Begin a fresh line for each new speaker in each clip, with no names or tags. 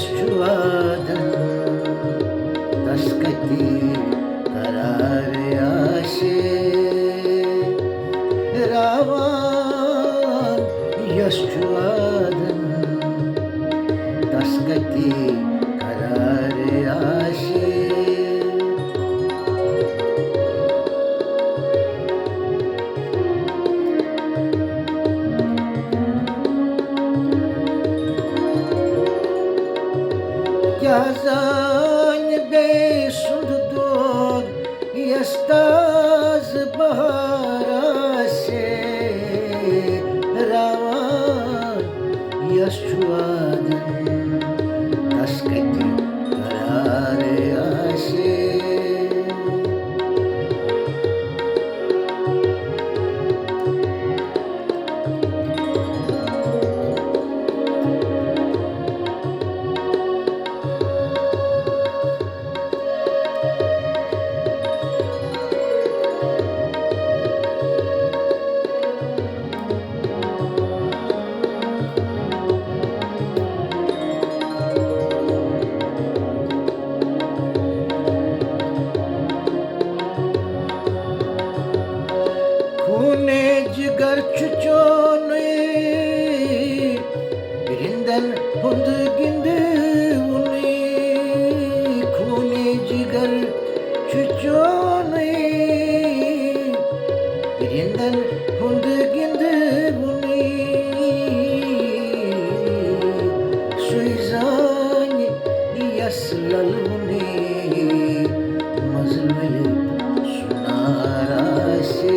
yaşçıladın Taşkati karar aşe Ravan yaşçıladın Taşkati karar aşe Yazan besundor Yastaz baharase Ravan yaşçuadın Taşkati karare aşe खूने जिगर çuçonu birinden hundu gindi uni खूने जिगर çuçonu birinden hundu gindi uni suizani yaslaluni mazlul sunarase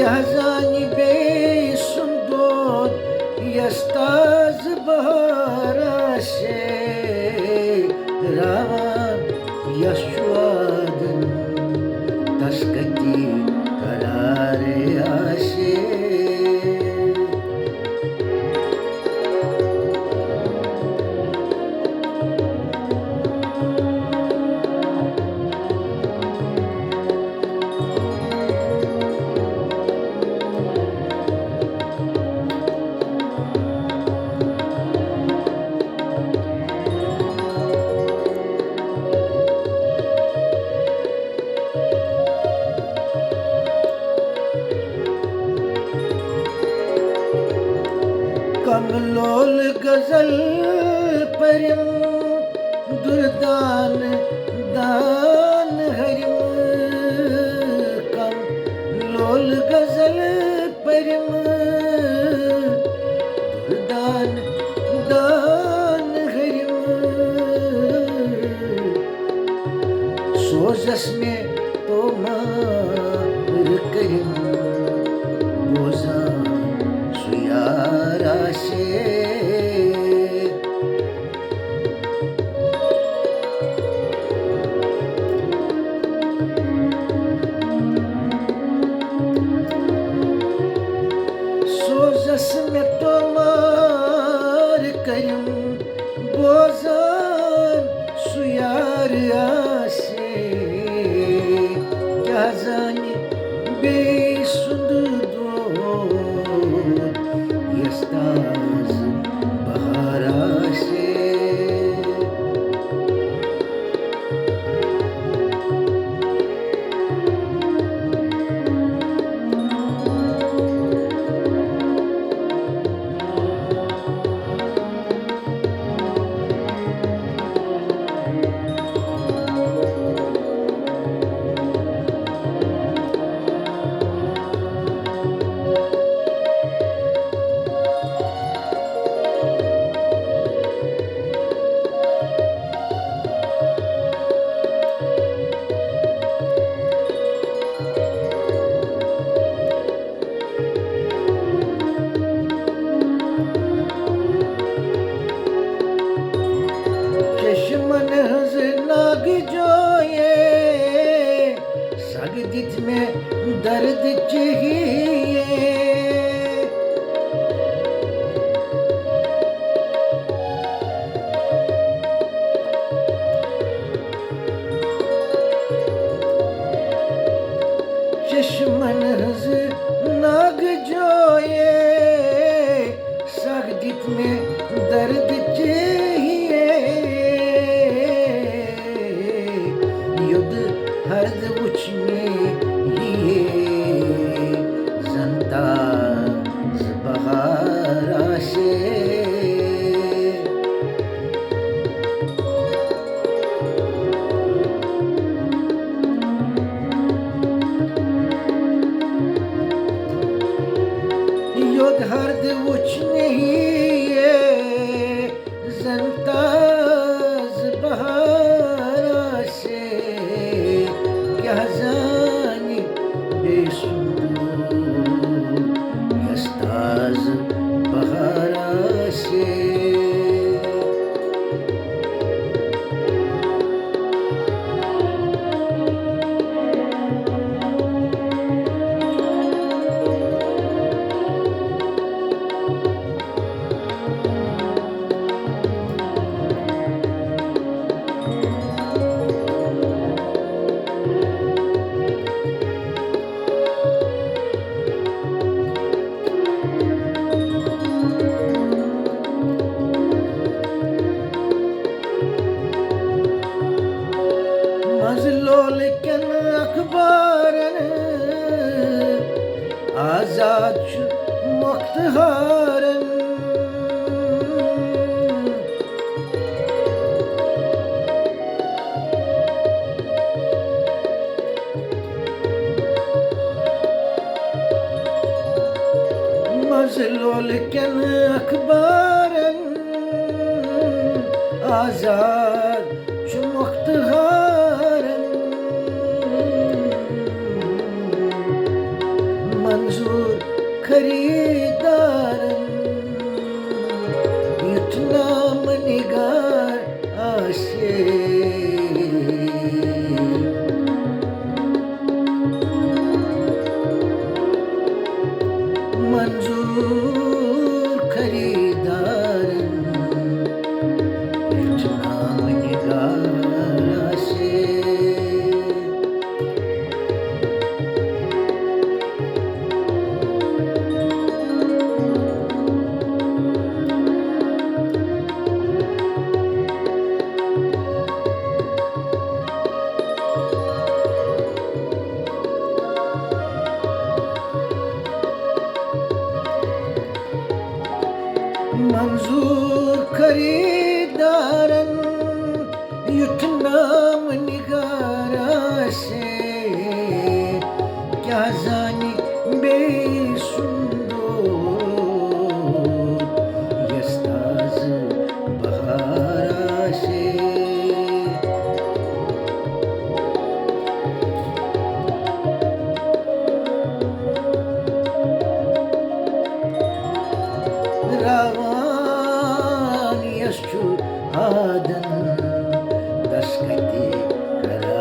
Yazani bey sundor Yastaz baharashe Ravan yaşçuadın Taşkati karare aşe कमलोल गजल परिम दुर्दान दान हरिम कमलोल गजल परिम दुर्दान दान हरिम सोजस में तो मार करिम बोझान सुयाराशे सोजस में तोमार करिम बोझान सुयार आशे क्या जाने बेसुध Yastaz baharase बहाराशे Yok hardı uçnehiye zantaz बहाराशे क्या जानी बेसुंदर यस्ताज बहाराशे मजलोल कन अखबारन आजाद छु मुख्तहारन मजलोल कन अखबारन आजाद छु मुख्तहारन मंजूर खरीदारन इतना मनिगार आशे मंजूर खरीदारन इतना मनिगार आशे मंजूर खरीदारन युतनाम निगाराशे क्या जानी बेसुंदर यस्ताज बहाराशे रावान यशु आदन दस्कते करा